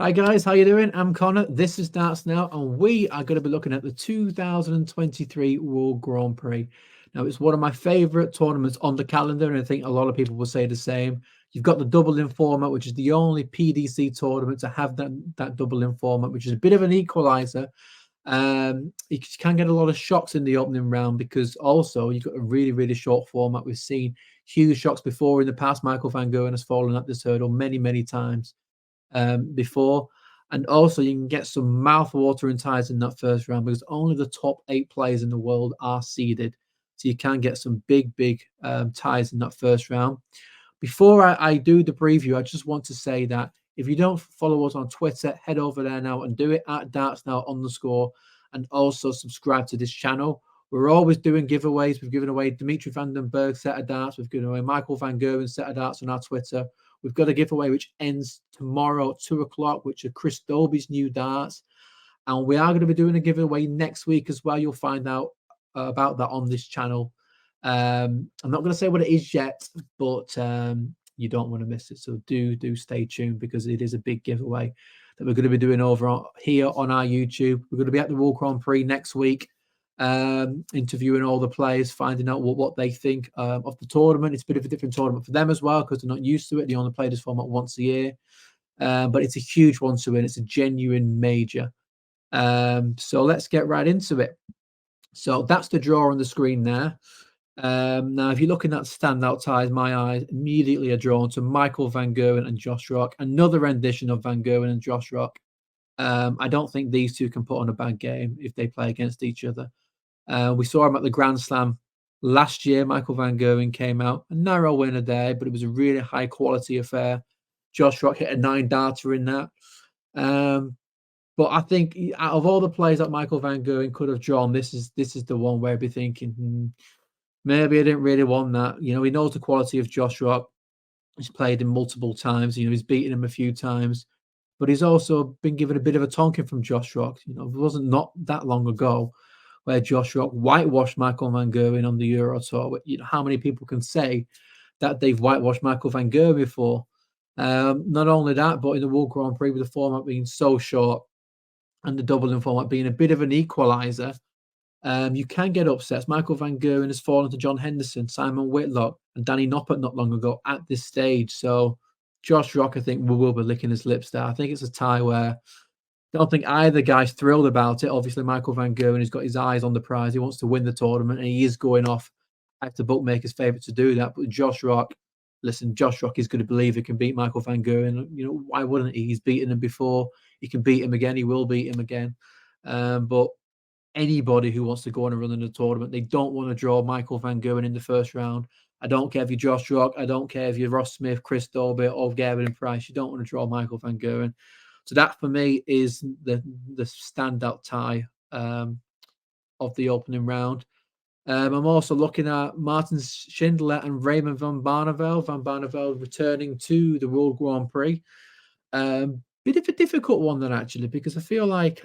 Hi guys, how you doing? I'm Connor. This is Darts Now, and we are going to be looking at the 2023 World Grand Prix. Now, it's one of my favourite tournaments on the calendar, and I think a lot of people will say the same. You've got the double-in format, which is the only PDC tournament to have that double-in format, which is a bit of an equaliser. You can get a lot of shocks in the opening round because also you've got a really, really short format. We've seen huge shocks before in the past. Michael van Gerwen has fallen at this hurdle many, many times before. And also, you can get some mouth-watering ties in that first round because only the top 8 players in the world are seeded. So you can get some big, big ties in that first round. Before I do the preview, I just want to say that if you don't follow us on Twitter, head over there now and do it at DartsNow_, and also subscribe to this channel. We're always doing giveaways. We've given away Dimitri van den Berg set of darts. We've given away Michael van Gerwen set of darts on our Twitter. We've got a giveaway which ends tomorrow at 2 o'clock, which are Chris Dobie's new darts. And we are going to be doing a giveaway next week as well. You'll find out about that on this channel. I'm not going to say what it is yet, but you don't want to miss it. So do stay tuned because it is a big giveaway that we're going to be doing over here on our YouTube. We're going to be at the World Grand Prix next week, interviewing all the players, finding out what they think of the tournament. It's a bit of a different tournament for them as well because they're not used to it. They only play this format once a year, but it's a huge one to win. It's a genuine major. So let's get right into it. So that's the draw on the screen there. Now, if you're looking at standout ties, my eyes immediately are drawn to Michael van Gerwen and Josh Rock. Another rendition of van Gerwen and Josh Rock. I don't think these two can put on a bad game if they play against each other. We saw him at the Grand Slam last year. Michael van Gerwen came out a narrow winner there, but it was a really high quality affair. Josh Rock hit a 9-darter in that. But I think out of all the players that Michael van Gerwen could have drawn, this is the one where I'd be thinking, maybe I didn't really want that. You know, he knows the quality of Josh Rock. He's played him multiple times. You know, he's beaten him a few times. But he's also been given a bit of a tonking from Josh Rock. You know, it wasn't not that long ago where Josh Rock whitewashed Michael van Gerwen on the Euro Tour. You know, how many people can say that they've whitewashed Michael van Gerwen before? Not only that, but in the World Grand Prix, with the format being so short and the double-in format being a bit of an equaliser, you can get upsets. Michael van Gerwen has fallen to John Henderson, Simon Whitlock, and Danny Noppert not long ago at this stage. So Josh Rock, I think, will be licking his lips there. I think it's a tie where I don't think either guy's thrilled about it. Obviously, Michael van Gerwen has got his eyes on the prize. He wants to win the tournament, and he is going off at the bookmakers' favourite to do that. But Josh Rock, listen, Josh Rock is going to believe he can beat Michael van Gerwen. You know, why wouldn't he? He's beaten him before. He can beat him again. He will beat him again. But anybody who wants to go on and run in the tournament, they don't want to draw Michael van Gerwen in the first round. I don't care if you're Josh Rock. I don't care if you're Ross Smith, Chris Dobie, or Gerwen Price. You don't want to draw Michael van Gerwen. So that, for me, is the standout tie of the opening round. I'm also looking at Martin Schindler and Raymond van Barneveld. Van Barneveld returning to the World Grand Prix. Bit of a difficult one then, actually, because I feel like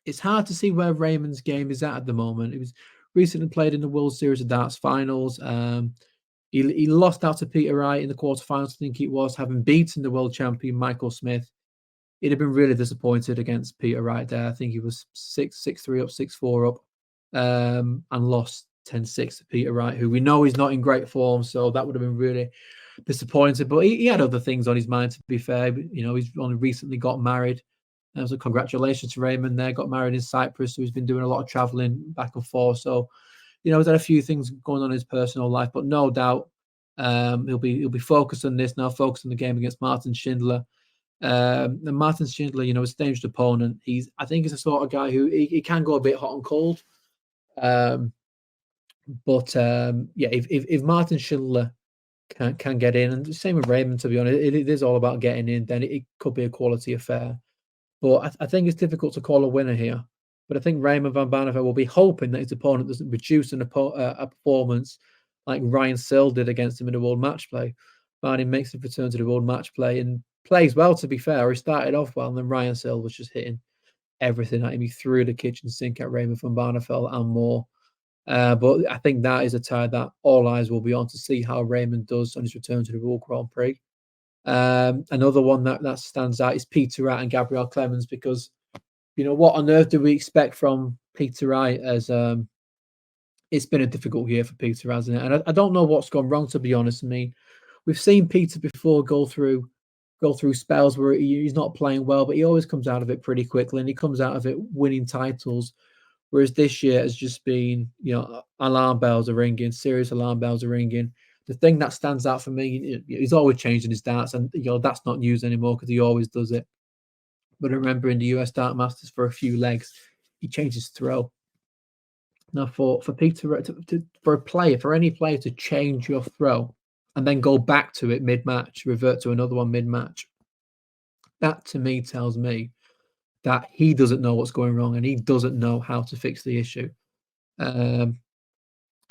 it's hard to see where Raymond's game is at the moment. He was recently played in the World Series of Darts finals. He lost out to Peter Wright in the quarterfinals, I think it was, having beaten the world champion Michael Smith. He'd have been really disappointed against Peter Wright there. I think he was 6-3 up, 6-4 up, and lost 10-6 to Peter Wright, who we know is not in great form. So that would have been really disappointed. But he had other things on his mind, to be fair. You know, he's only recently got married. So congratulations to Raymond there. Got married in Cyprus, so he's been doing a lot of traveling back and forth. So, you know, he's had a few things going on in his personal life, but no doubt he'll be focused on this now, focused on the game against Martin Schindler. And Martin Schindler, you know, is a dangerous opponent. I think he's the sort of guy who he can go a bit hot and cold. Yeah, if Martin Schindler can get in, and the same with Raymond, to be honest, it is all about getting in. Then it could be a quality affair. But I think it's difficult to call a winner here. But I think Raymond van Barneveld will be hoping that his opponent doesn't produce a performance like Ryan Searle did against him in the World Match Play. Barney makes the return to the World Match Play and plays well, to be fair. He started off well, and then Ryan Searle was just hitting everything at him. He threw the kitchen sink at Raymond van Barneveld and more. But I think that is a tie that all eyes will be on to see how Raymond does on his return to the World Grand Prix. Another one that stands out is Peter Wright and Gabriel Clemens, because what on earth do we expect from Peter Wright? As it's been a difficult year for Peter, hasn't it? And I don't know what's gone wrong, to be honest. I mean, we've seen Peter before go through spells where he's not playing well, but he always comes out of it pretty quickly, and he comes out of it winning titles. Whereas this year has just been, alarm bells are ringing, serious alarm bells are ringing. The thing that stands out for me, he's always changing his darts, and that's not news anymore because he always does it. But I remember in the US Dart Masters for a few legs, he changed his throw. Now, for Peter, for any player to change your throw and then go back to it mid-match, revert to another one mid-match, that to me tells me that he doesn't know what's going wrong and he doesn't know how to fix the issue.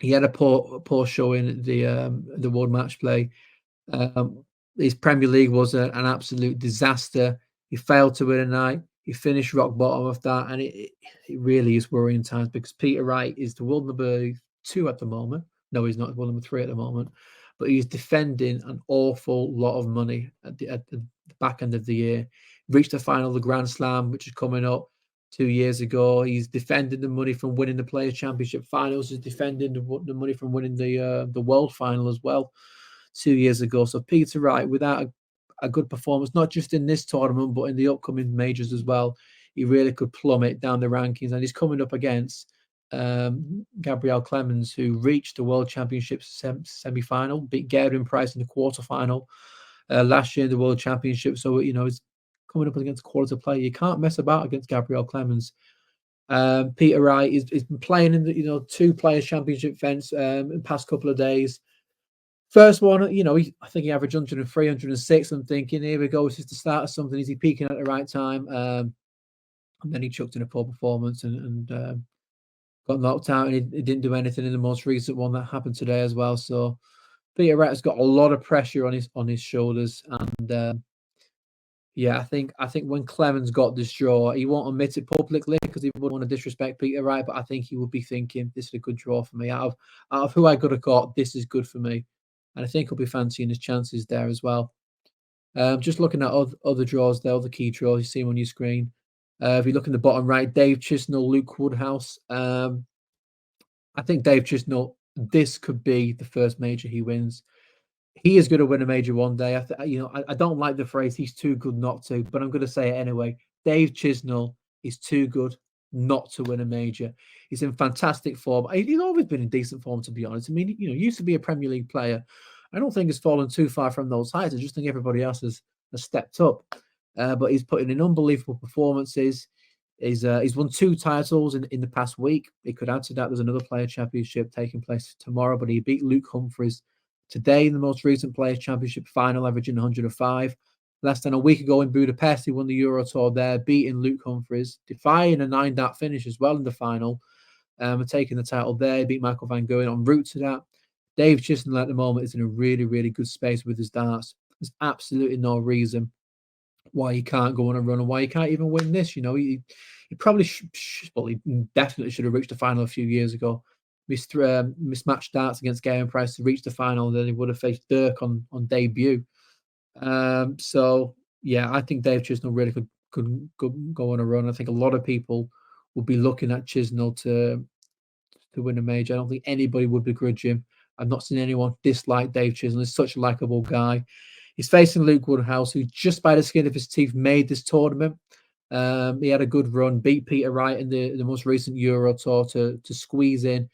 He had a poor showing at the World Match Play. His Premier League was an absolute disaster. He failed to win a night. He finished rock bottom of that, and it really is worrying times, because Peter Wright is the world number 2 at the moment. No, he's not world number 3 at the moment, but he's defending an awful lot of money at the back end of the year. Reached the final of the Grand Slam, which is coming up 2 years ago. He's defending the money from winning the Players' Championship finals. He's defending the money from winning the World Final as well 2 years ago. So Peter Wright, without a good performance, not just in this tournament, but in the upcoming majors as well, he really could plummet down the rankings. And he's coming up against Gabriel Clemens, who reached the World Championships semi-final, beat Gerwen Price in the quarterfinal last year in the World Championship. So, he's coming up against a quality player. You can't mess about against Gabriel Clemens. Peter Wright is been playing in the 2 Players' Championship events in the past couple of days. First one, I think he averaged 103, 106. I'm thinking, here we go, this is the start of something. Is he peaking at the right time? And then he chucked in a poor performance and got knocked out, and he didn't do anything in the most recent one that happened today as well. So Peter Wright has got a lot of pressure on his shoulders, and I think when Clemens got this draw, he won't admit it publicly because he wouldn't want to disrespect Peter Wright, but I think he would be thinking, this is a good draw for me. Out of who I could have got, this is good for me. And I think he'll be fancying his chances there as well. Just looking at other draws there, other key draws, you see them on your screen. If you look in the bottom right, Dave Chisnall, Luke Woodhouse. I think Dave Chisnall, this could be the first major he wins. He is going to win a major one day. I don't like the phrase, he's too good not to, but I'm going to say it anyway. Dave Chisnall is too good not to win a major. He's in fantastic form. He's always been in decent form, to be honest. I mean, he used to be a Premier League player. I don't think he's fallen too far from those heights. I just think everybody else has stepped up. But he's putting in unbelievable performances. He's won 2 titles in the past week. He could add to that. There's another Player Championship taking place tomorrow, but he beat Luke Humphries today in the most recent Players Championship final, averaging 105. Less than a week ago in Budapest, he won the Euro Tour there, beating Luke Humphries, defying a 9-dart finish as well in the final, and taking the title there. He beat Michael van Gerwen en route to that. Dave Chisnall at the moment is in a really, really good space with his darts. There's absolutely no reason why he can't go on a run and why he can't even win this. He probably he definitely should have reached the final a few years ago. Mismatched darts against Gerwen Price to reach the final, and then he would have faced Dirk on debut. So yeah, I think Dave Chisnall really could go on a run. I think a lot of people will be looking at Chisnall to win a major. I don't think anybody would begrudge him. I've not seen anyone dislike Dave Chisnall. He's such a likable guy. He's facing Luke Woodhouse, who just by the skin of his teeth made this tournament. He had a good run, beat Peter Wright in the most recent Euro Tour to squeeze in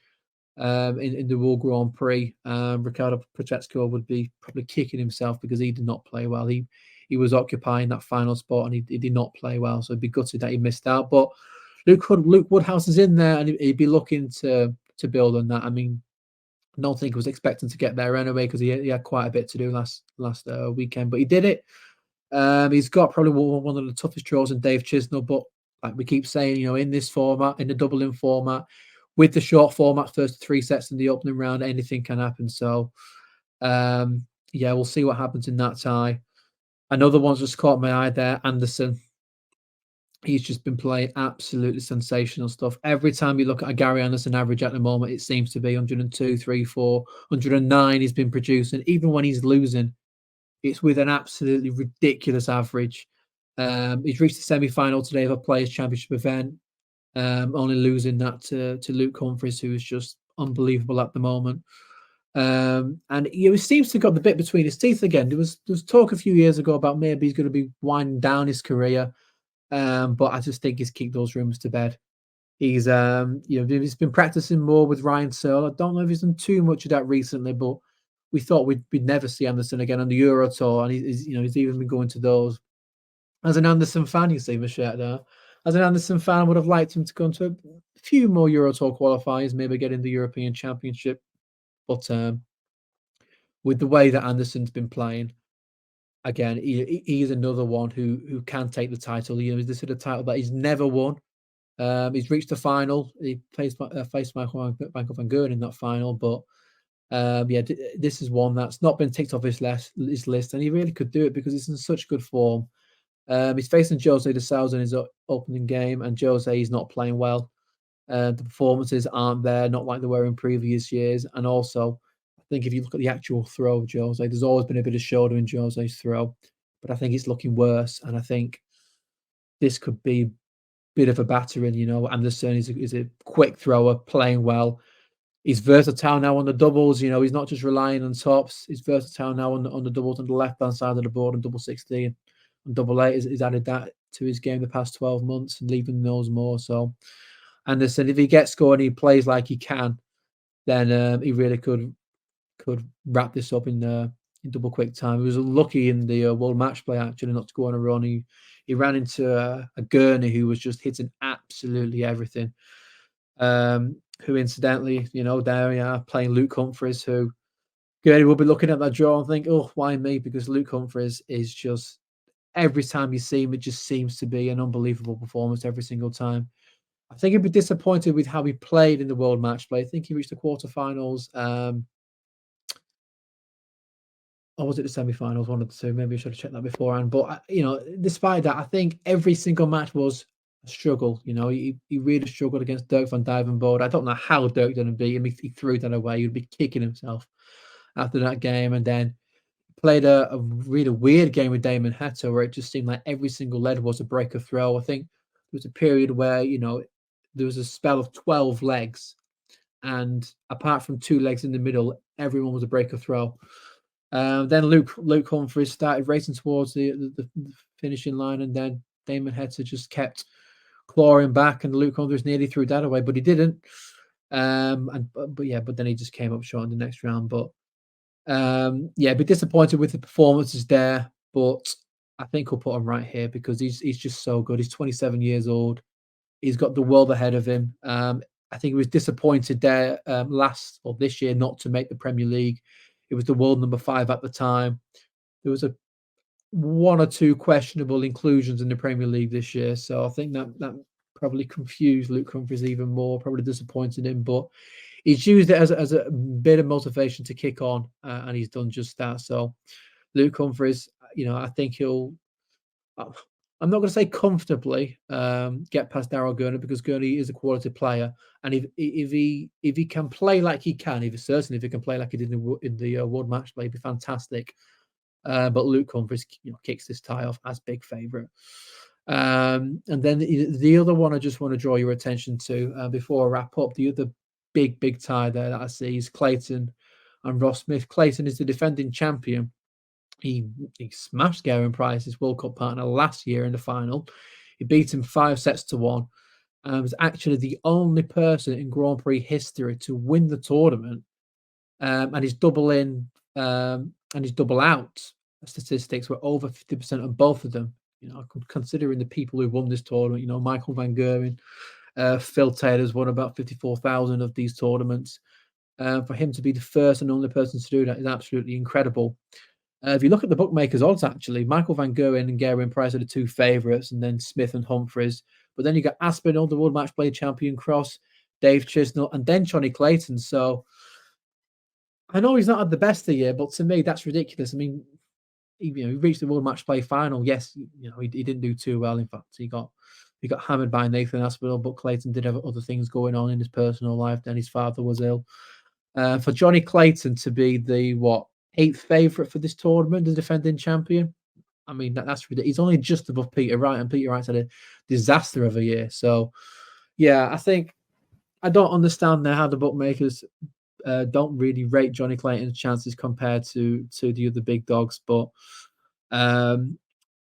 the World Grand Prix. Ricardo Prochetsco would be probably kicking himself because he did not play well. He was occupying that final spot and he did not play well, so he'd be gutted that he missed out. But Luke Woodhouse is in there, and he'd be looking to build on that. I mean, I don't think he was expecting to get there anyway because he had quite a bit to do last weekend, but he did it. He's got probably one of the toughest draws in Dave Chisnall, but like we keep saying, in this format, in the double-in format, with the short format, first 3 sets in the opening round, anything can happen. So, we'll see what happens in that tie. Another one's just caught my eye there, Anderson. He's just been playing absolutely sensational stuff. Every time you look at a Gary Anderson average at the moment, it seems to be 102, 3, 4, 109 he's been producing. Even when he's losing, It's with an absolutely ridiculous average. He's reached the semi-final today of a Players' Championship event, only losing that to Luke Humphries, who is just unbelievable at the moment. And he seems to have got the bit between his teeth again. There was talk a few years ago about maybe he's going to be winding down his career, but I just think he's kicked those rumors to bed. He's been practicing more with Ryan Searle. I don't know if he's done too much of that recently, but we thought we'd never see Anderson again on the Euro Tour, and he's even been going to those. As an Anderson fan, you see my shirt there. As an Anderson fan, I would have liked him to go into a few more Euro Tour qualifiers, maybe get in the European Championship. But with the way that Anderson's been playing, again, he is another one who can take the title. This is a title that he's never won. He's reached the final. He faced Michael van Gerwen in that final, but this is one that's not been ticked off his list, and he really could do it because he's in such good form. He's facing Jose de Sousa in his opening game, and Jose is not playing well. The performances aren't there, not like they were in previous years. And also, I think if you look at the actual throw of Jose, there's always been a bit of shoulder in Jose's throw, but I think it's looking worse. And I think this could be a bit of a battering. Anderson is a quick thrower, playing well. He's versatile now on the doubles. He's not just relying on tops. He's versatile now on the doubles on the left-hand side of the board, and double 16 and double 8. He's added that to his game the past 12 months and leaving those more. So Anderson, if he gets going, he plays like he can, then he really could wrap this up in double quick time. He was lucky in the World Match Play actually not to go on a run. He ran into a Gurney who was just hitting absolutely everything. Who incidentally, there we are playing Luke Humphries, who Gurney will be looking at that draw and think, oh, why me? Because Luke Humphries is just, every time you see him, it just seems to be an unbelievable performance every single time. I think he'd be disappointed with how he played in the World Match Play. I think he reached the quarterfinals. Or was it the semi-finals? One of the two. Maybe I should have checked that beforehand. But despite that, I think every single match was a struggle. He really struggled against Dirk van Dijvenbode. I don't know how Dirk didn't beat him. He threw that away. He'd be kicking himself after that game. And then played a really weird game with Damon Heta, where it just seemed like every single leg was a break of throw. I think there was a period where there was a spell of 12 legs, and apart from 2 legs in the middle, everyone was a break of throw. Then Luke Humphries started racing towards the finishing line, and then Damon Heta just kept clawing back, and Luke Humphries nearly threw that away, but he didn't. But then he just came up short in the next round. But be disappointed with the performances there, but I think we'll put him right here because he's just so good. He's 27 years old. He's got the world ahead of him. I think he was disappointed there this year not to make the Premier League. It was the world number 5 at the time. There was one or two questionable inclusions in the Premier League this year, so I think that probably confused Luke Humphries even more, probably disappointed him. But he's used it as a bit of motivation to kick on, and he's done just that. So Luke Humphries, I think he'll. I'm not going to say comfortably get past Daryl Gurney, because Gurney is a quality player, and if he can play like he can, if he can play like he did in the World Match Play, it'd be fantastic. But Luke Humphries, kicks this tie off as big favourite. And then the other one I just want to draw your attention to before I wrap up, the other big tie there that I see is Clayton and Ross Smith. Clayton is the defending champion. He smashed Gerwen Price, his World Cup partner, last year in the final. He beat him 5-1. And was actually the only person in Grand Prix history to win the tournament. And his double in and his double out statistics were over 50% on both of them. Considering the people who won this tournament, Michael van Gerwen, Phil Taylor's won about 54,000 of these tournaments. For him to be the first and only person to do that is absolutely incredible. If you look at the bookmakers' odds, actually, Michael van Gerwen and Gerwen Price are the 2 favourites, and then Smith and Humphries. But then you got Aspinall, the World Match Play champion, Cross, Dave Chisnall, and then Jonny Clayton. So I know he's not had the best of the year, but to me, that's ridiculous. I mean, he reached the World Match Play final. Yes, he didn't do too well. In fact, he got hammered by Nathan Aspinall, but Clayton did have other things going on in his personal life. Then his father was ill. For Jonny Clayton to be the eighth favourite for this tournament, the defending champion. I mean, that's ridiculous. He's only just above Peter Wright, and Peter Wright's had a disaster of a year. So, yeah, I think I don't understand now how the bookmakers don't really rate Jonny Clayton's chances compared to the other big dogs, but um,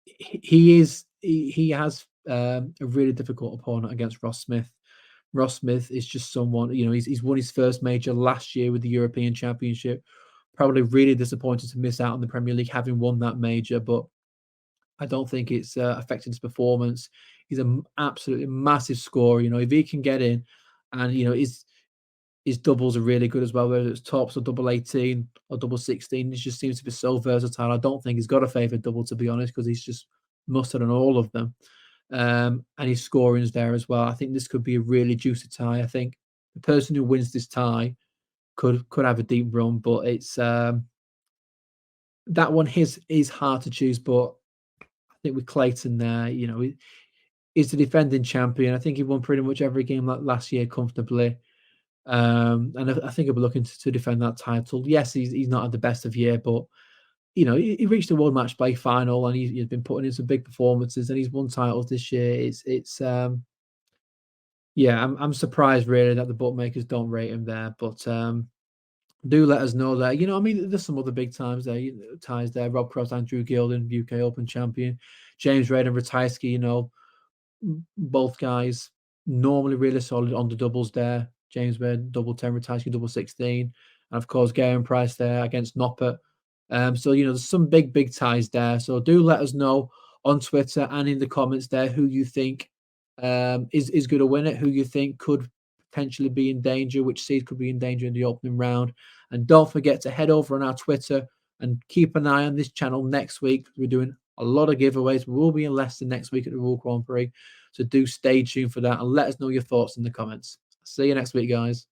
he has a really difficult opponent against Ross Smith. Ross Smith is just someone, he's won his first major last year with the European Championship. Probably really disappointed to miss out on the Premier League having won that major, but I don't think it's affected his performance. He's an absolutely massive scorer. If he can get in, and his doubles are really good as well, whether it's tops or double 18 or double 16. He just seems to be so versatile. I don't think he's got a favourite double, to be honest, because he's just mustard on all of them. And his scoring is there as well. I think this could be a really juicy tie. I think the person who wins this tie could have a deep run, but it's that one is hard to choose. But I think with Clayton there, he's the defending champion. I think he won pretty much every game last year comfortably. And I think he'll be looking to defend that title. Yes, he's not had the best of year, but he reached the World Match Play final, and he's been putting in some big performances, and he's won titles this year. Yeah, I'm surprised really that the bookmakers don't rate him there, but do let us know there. I mean, there's some other big ties there. Rob Cross, Andrew Gilden, UK Open champion, James Reid and Ratajski. Both guys normally really solid on the doubles there. James Reid, double 10, Ratajski, double 16. And of course, Gerwen Price there against Noppert. So, there's some big ties there. So do let us know on Twitter and in the comments there who you think is going to win it, who you think could potentially be in danger, which seed could be in danger in the opening round. And don't forget to head over on our Twitter and keep an eye on this channel next week. We're doing a lot of giveaways. We will be in Leicester next week at the Royal Grand Prix. So do stay tuned for that and let us know your thoughts in the comments. See you next week, guys.